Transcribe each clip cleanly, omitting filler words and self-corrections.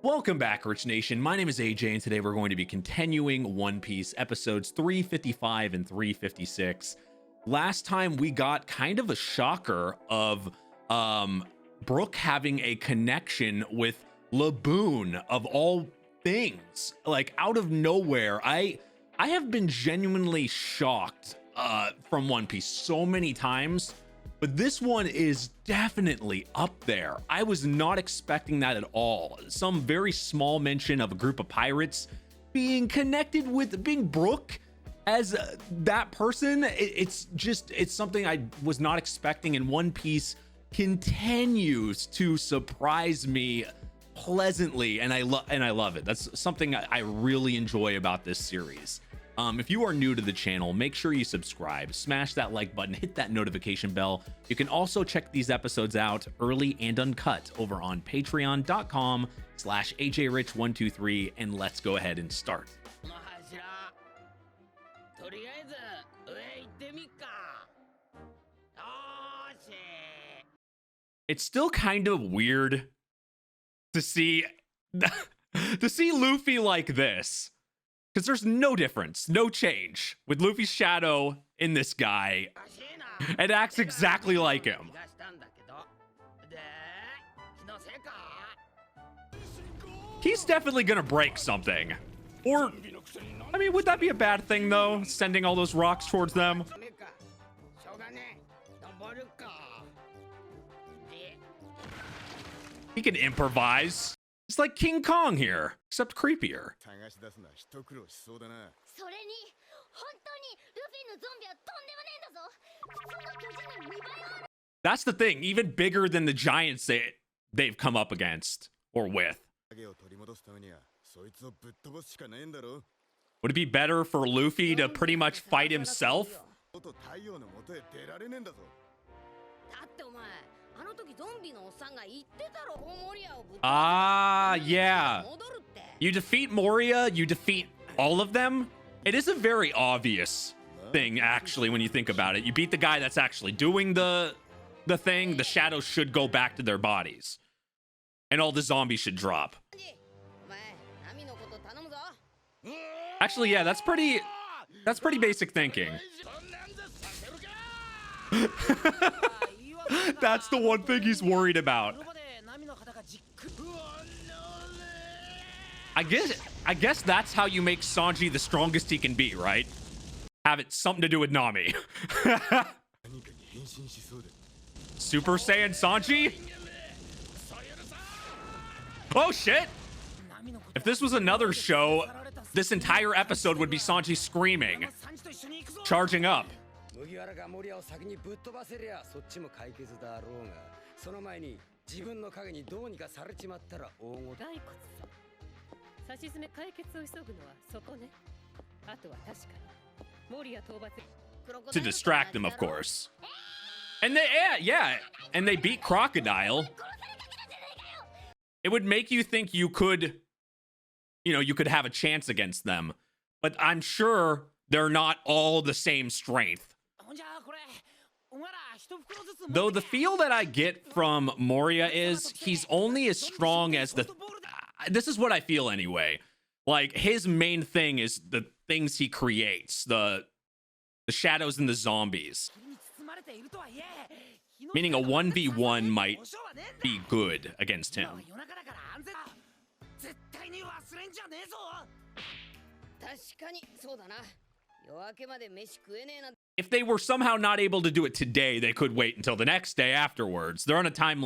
Welcome back, Rich Nation. My name is AJ, and today we're going to be continuing One Piece episodes 355 and 356. Last time we got kind of a shocker of Brook having a connection with Laboon of all things, like out of nowhere. I have been genuinely shocked from One Piece so many times, but this one is definitely up there. I was not expecting that at all. Some very small mention of a group of pirates being connected with being Brook as that person. It's something I was not expecting, and One Piece continues to surprise me pleasantly, and I love it. That's something I really enjoy about this series. If you are new to the channel, make sure you subscribe, smash that like button, hit that notification bell. You can also check these episodes out early and uncut over on patreon.com/ajrich123, and let's go ahead and start. It's still kind of weird to see Luffy like this, because there's no difference, no change with Luffy's shadow in this guy. It acts exactly like him. He's definitely gonna break something. Or, I mean, would that be a bad thing though? Sending all those rocks towards them? He can improvise. It's like King Kong here, except creepier. That's the thing, even bigger than the giants they've come up against or with. Would it be better for Luffy to pretty much fight himself? Yeah. You defeat Moria, you defeat all of them. It is a very obvious thing, actually, when you think about it. You beat the guy that's actually doing the thing, the shadows should go back to their bodies. And all the zombies should drop. Actually, yeah, that's pretty basic thinking. That's the one thing he's worried about. I guess that's how you make Sanji the strongest he can be, right? Have it something to do with Nami. Super Saiyan Sanji? Oh shit! If this was another show, this entire episode would be Sanji screaming, charging up. To distract them, of course. And and they beat Crocodile. It would make you think you could have a chance against them, but I'm sure they're not all the same strength. Though the feel that I get from Moria is he's only as strong as this is what I feel anyway. Like, his main thing is the things he creates, the shadows and the zombies. Meaning a 1v1 might be good against him. If they were somehow not able to do it today, they could wait until the next day afterwards. They're on a time,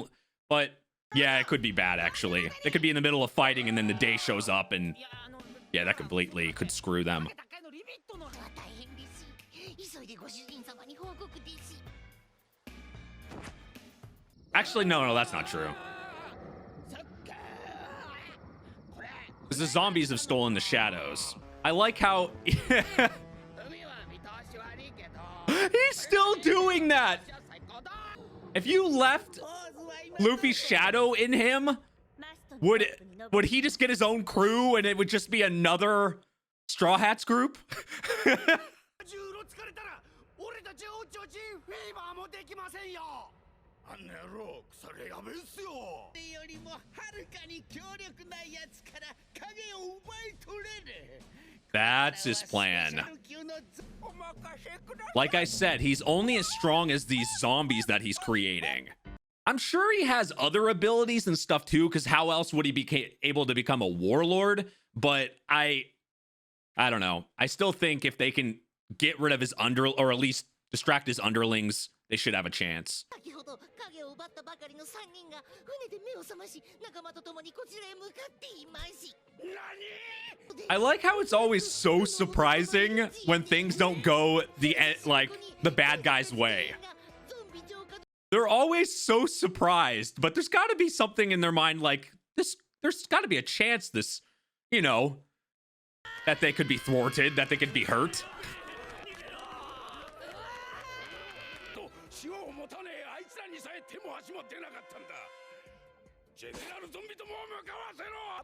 but yeah, it could be bad, actually. They could be in the middle of fighting and then the day shows up, and yeah, that completely could screw them. Actually, no, that's not true. Because the zombies have stolen the shadows. I like how... He's still doing that! If you left Luffy's shadow in him, would he just get his own crew and it would just be another Straw Hats group? That's his plan. Like I said, he's only as strong as these zombies that he's creating. I'm sure he has other abilities and stuff too, because how else would he be able to become a warlord? But I don't know. I still think if they can get rid of his or at least distract his underlings, they should have a chance. I like how it's always so surprising when things don't go the bad guy's way. They're always so surprised, but there's got to be something in their mind like this. There's got to be a chance this, you know, that they could be thwarted, that they could be hurt.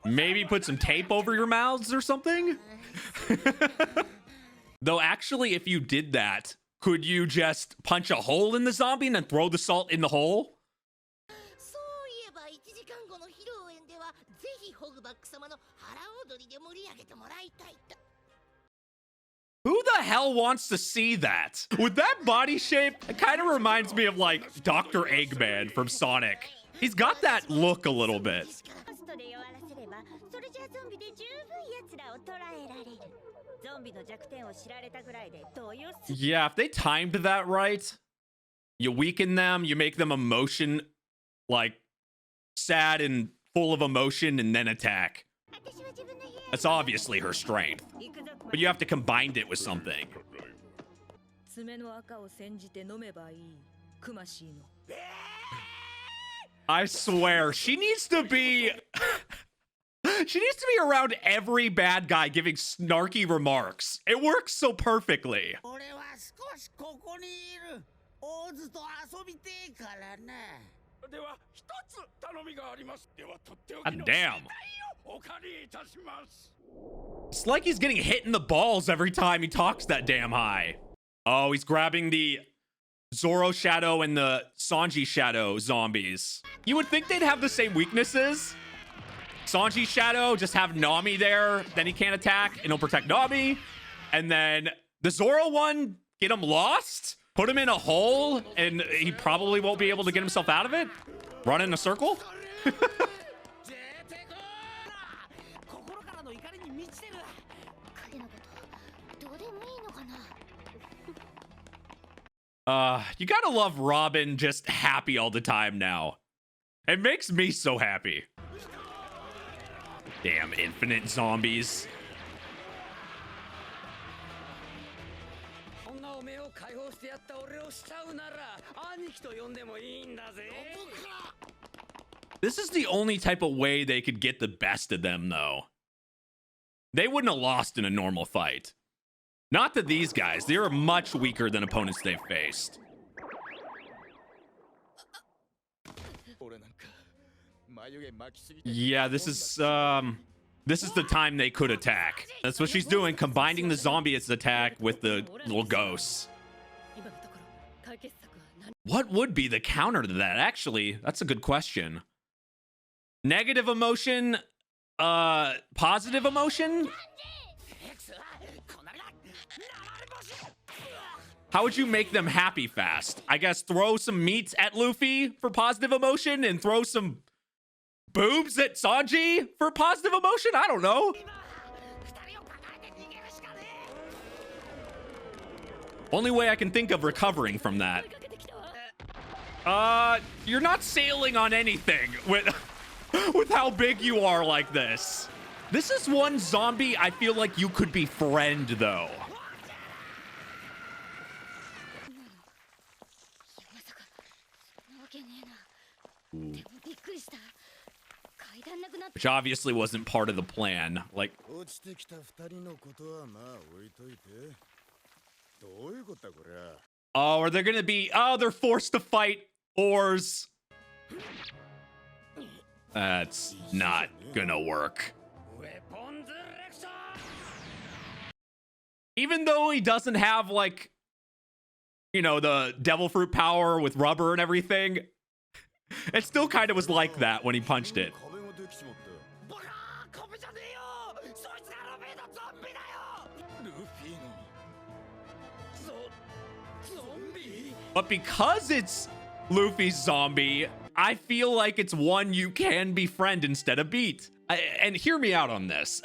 Maybe put some tape over your mouths or something. Though actually, if you did that, could you just punch a hole in the zombie and then throw the salt in the hole? Who the hell wants to see that? With that body shape, it kind of reminds me of like Dr. Eggman from Sonic. He's got that look a little bit. Yeah, if they timed that right, you weaken them, you make them like sad and full of emotion, and then attack. That's obviously her strength, but you have to combine it with something. I swear, she needs to be... she needs to be around every bad guy giving snarky remarks. It works so perfectly. God damn. It's like he's getting hit in the balls every time he talks that damn high. Oh, he's grabbing the Zoro Shadow and the Sanji Shadow zombies. You would think they'd have the same weaknesses. Sanji Shadow, just have Nami there, then he can't attack and he'll protect Nami. And then the Zoro one, get him lost, put him in a hole, and he probably won't be able to get himself out of it. Run in a circle. You gotta love Robyn just happy all the time now. It makes me so happy. Damn infinite zombies. This is the only type of way they could get the best of them, though. They wouldn't have lost in a normal fight. Not that these guys, they're much weaker than opponents they've faced. Yeah, this is the time they could attack. That's what she's doing, combining the zombie attack with the little ghosts. What would be the counter to that? Actually, that's a good question. Negative emotion, positive emotion? How would you make them happy fast? I guess throw some meats at Luffy for positive emotion and throw some boobs at Sanji for positive emotion? I don't know. Only way I can think of recovering from that. You're not sailing on anything with how big you are like this. This is one zombie I feel like you could befriend, though. Ooh. Which obviously wasn't part of the plan. Like, oh, are they gonna be? Oh, they're forced to fight oars. That's not gonna work. Even though he doesn't have, like, you know, the devil fruit power with rubber and everything, it still kind of was like that when he punched it. But because it's Luffy's zombie, I feel like it's one you can befriend instead of beat. And hear me out on this.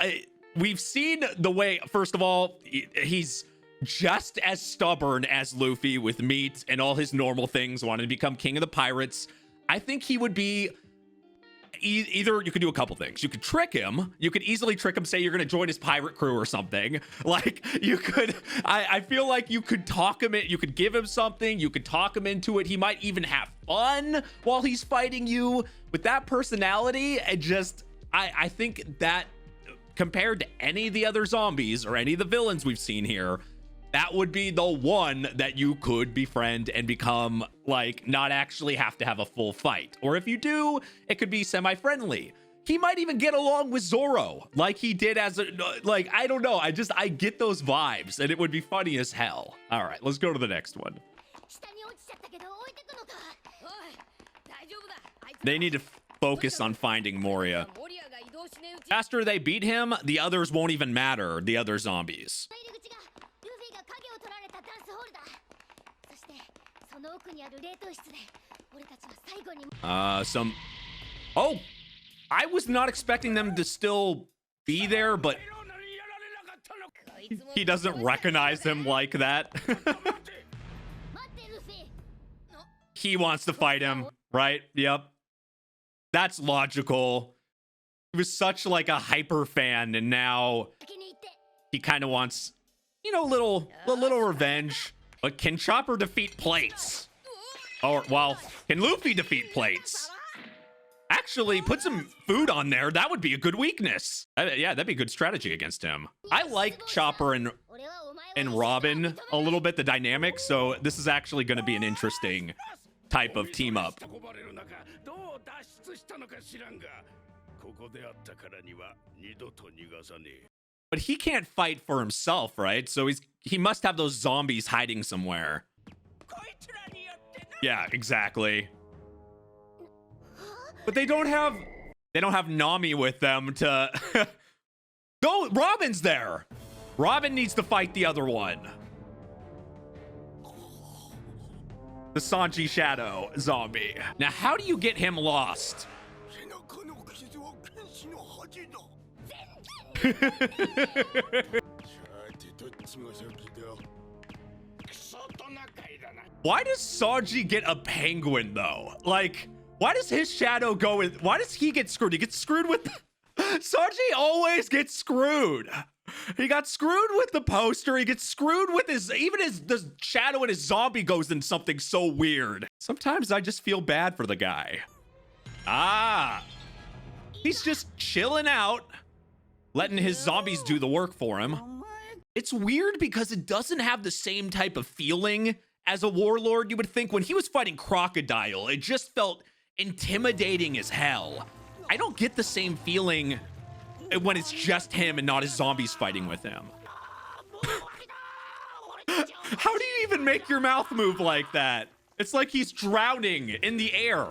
We've seen the way, first of all, he's just as stubborn as Luffy with meat and all his normal things, wanting to become king of the pirates. I think he would be either, you could do a couple things. You could trick him. You could easily trick him, say you're going to join his pirate crew or something. Like, you could, I feel like you could talk him in, you could give him something, you could talk him into it. He might even have fun while he's fighting you. With that personality, I think that compared to any of the other zombies or any of the villains we've seen here, that would be the one that you could befriend and become, like, not actually have to have a full fight. Or if you do, it could be semi-friendly. He might even get along with Zoro like he did as a, like, I don't know. I get those vibes, and it would be funny as hell. All right, let's go to the next one. They need to focus on finding Moria. After they beat him, the others won't even matter, the other zombies. Oh, I was not expecting them to still be there, but he doesn't recognize him like that. He wants to fight him, right? Yep. That's logical. He was such like a hyper fan, and now he kind of wants, you know, a little revenge. But can Chopper defeat plates? Or, well, can Luffy defeat plates? Actually, put some food on there. That would be a good weakness. Yeah, that'd be a good strategy against him. I like Chopper and Robyn a little bit, the dynamic. So this is actually going to be an interesting type of team up. But he can't fight for himself, right? So he must have those zombies hiding somewhere. Yeah, exactly. But they don't have Nami with them to go. Robyn's there. Robyn needs to fight the other one. The Sanji Shadow zombie. Now, how do you get him lost? Why does Sanji get a penguin though? Like, why does his shadow go with, why does he get screwed? He gets screwed with Sanji always gets screwed. He got screwed with the poster. He gets screwed with the shadow in his zombie goes in something so weird. Sometimes I just feel bad for the guy. Ah, he's just chilling out, letting his zombies do the work for him. It's weird because it doesn't have the same type of feeling as a warlord. You would think when he was fighting Crocodile, it just felt intimidating as hell. I don't get the same feeling when it's just him and not his zombies fighting with him. How do you even make your mouth move like that? It's like he's drowning in the air.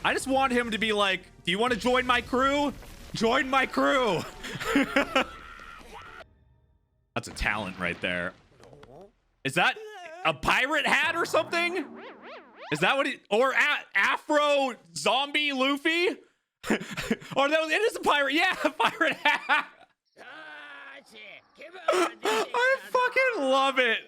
I just want him to be like, do you want to join my crew? Join my crew. That's a talent right there. Is that a pirate hat or something? Is that what or Afro zombie Luffy? Or no, it is a pirate. Yeah, a pirate hat. I fucking love it.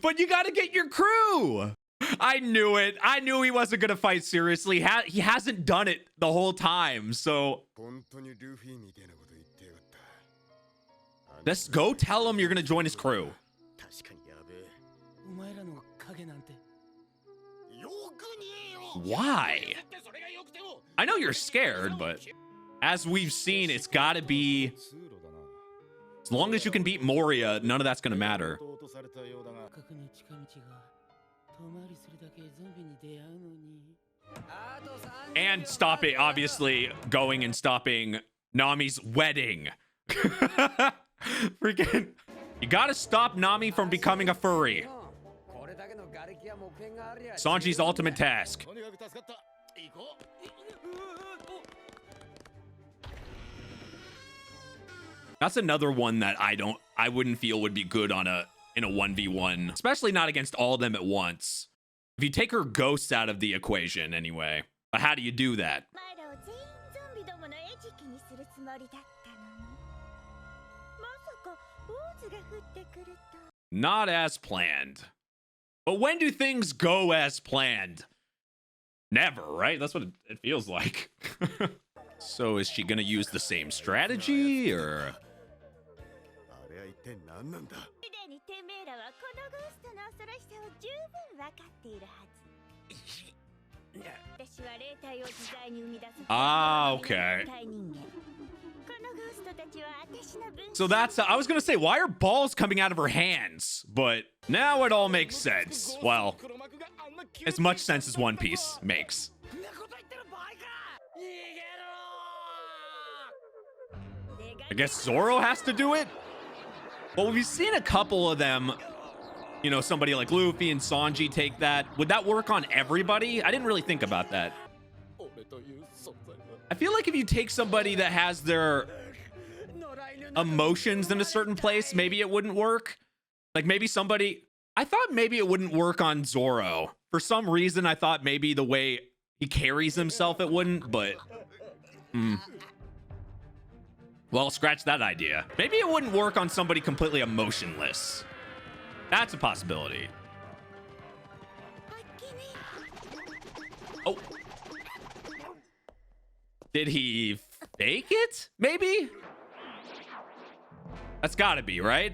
But you got to get your crew. I knew it. I knew he wasn't going to fight seriously. He hasn't done it the whole time. So let's go tell him you're going to join his crew. Why? I know you're scared, but as we've seen, it's got to be, as long as you can beat Moria, none of that's going to matter. And stop it, obviously, going and stopping Nami's wedding. Freaking, you gotta stop Nami from becoming a furry. Sanji's ultimate task. That's another one that I wouldn't feel would be good on in a 1v1, especially not against all of them at once. If you take her ghosts out of the equation anyway. But how do you do that? Not as planned. But when do things go as planned? Never, right? That's what it feels like. So is she gonna use the same strategy, or? Ah, okay. So that's, I was gonna say, why are balls coming out of her hands? But now it all makes sense. Well, as much sense as One Piece makes. I guess Zoro has to do it? Well, we've seen a couple of them, you know, somebody like Luffy and Sanji take that. Would that work on everybody? I didn't really think about that. I feel like if you take somebody that has their emotions in a certain place, maybe it wouldn't work. Like maybe somebody, I thought maybe it wouldn't work on Zoro. For some reason, I thought maybe the way he carries himself, it wouldn't, but... Well, scratch that idea. Maybe it wouldn't work on somebody completely emotionless. That's a possibility. Oh. Did he fake it? Maybe? That's gotta be, right?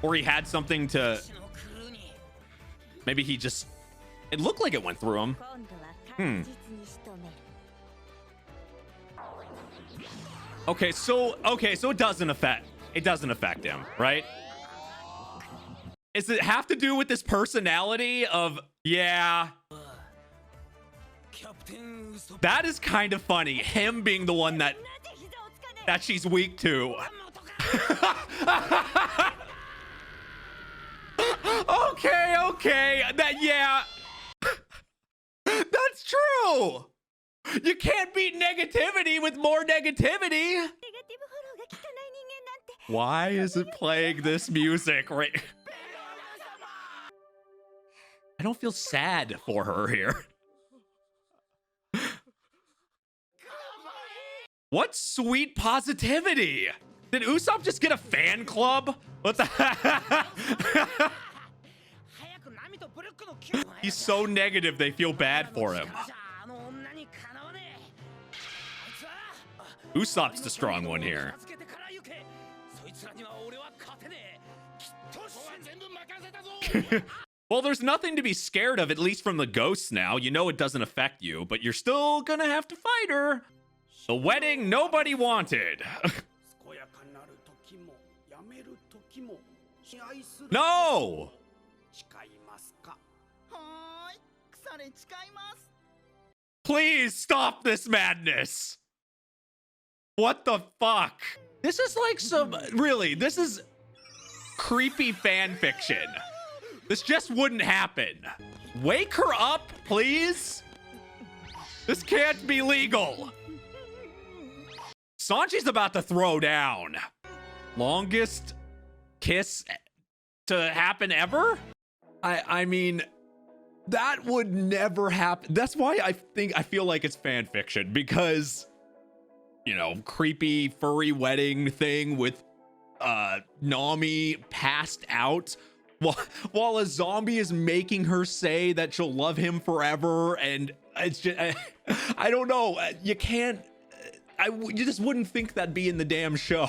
Or he had something to... Maybe he just... It looked like it went through him. Okay, so it doesn't affect him, right? Does it have to do with this personality of, yeah. That is kind of funny. Him being the one that she's weak to. Okay. Yeah. That's true. You can't beat negativity with more negativity. Why is it playing this music right? I don't feel sad for her here. What sweet positivity. Did Usopp just get a fan club? What the? He's so negative they feel bad for him. Usopp's the strong one here. Well, there's nothing to be scared of, at least from the ghosts now. You know it doesn't affect you, but you're still gonna have to fight her. The wedding nobody wanted. No! Please stop this madness. What the fuck? This is like this is creepy fan fiction. This just wouldn't happen. Wake her up, please. This can't be legal. Sanji's about to throw down. Longest kiss to happen ever? I mean, that would never happen. That's why I feel like it's fan fiction, because, you know, creepy furry wedding thing with Nami passed out while a zombie is making her say that she'll love him forever, and it's just I don't know. You can't. You just wouldn't think that'd be in the damn show.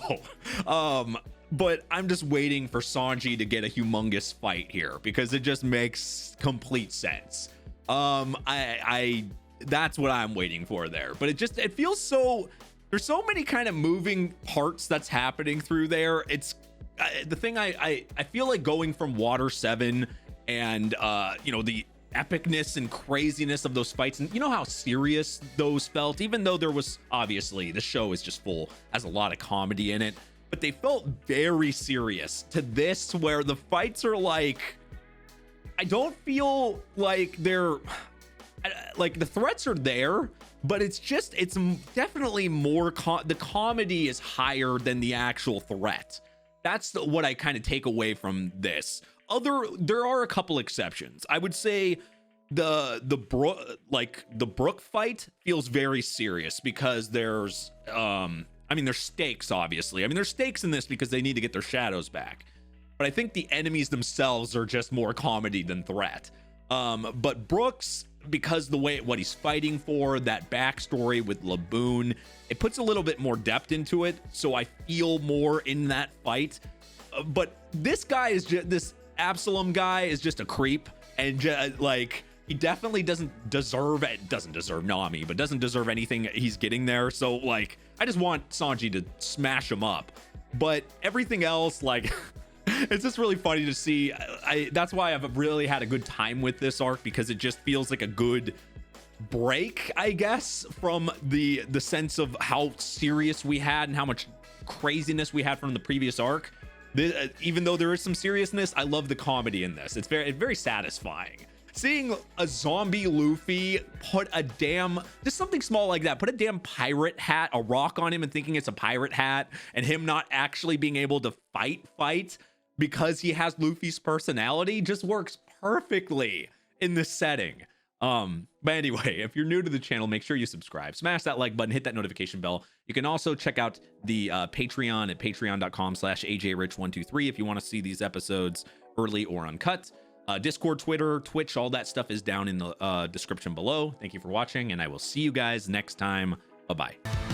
But I'm just waiting for Sanji to get a humongous fight here, because it just makes complete sense. That's what I'm waiting for there. But it feels so, there's so many kind of moving parts that's happening through there. It's the thing I feel like going from Water 7 and you know, the epicness and craziness of those fights, and you know how serious those felt, even though there was, obviously the show is just full, has a lot of comedy in it, but they felt very serious, to this where the fights are like, I don't feel like they're like the threats are there, but it's definitely more the comedy is higher than the actual threat. That's what I kind of take away from this. There are a couple exceptions. I would say the Brook fight feels very serious because there's there's stakes, obviously. I mean, there's stakes in this because they need to get their shadows back. But I think the enemies themselves are just more comedy than threat. But Brooks, because what he's fighting for, that backstory with Laboon, it puts a little bit more depth into it, so I feel more in that fight. But this guy is just, this Absalom guy is just a creep, and he definitely doesn't deserve Nami, but doesn't deserve anything he's getting there. So like, I just want Sanji to smash him up. But everything else, like, it's just really funny to see. That's why I've really had a good time with this arc, because it just feels like a good break, I guess, from the sense of how serious we had and how much craziness we had from the previous arc. Even though there is some seriousness, I love the comedy in this. It's very satisfying. Seeing a zombie Luffy put just something small like that, put a damn pirate hat, a rock on him and thinking it's a pirate hat, and him not actually being able to fight because he has Luffy's personality, just works perfectly in this setting. But anyway, if you're new to the channel, make sure you subscribe, smash that like button, hit that notification bell. You can also check out the Patreon at patreon.com/ajrich123 if you want to see these episodes early or uncut. Discord, Twitter, Twitch, all that stuff is down in the description below. Thank you for watching, and I will see you guys next time. Bye-bye.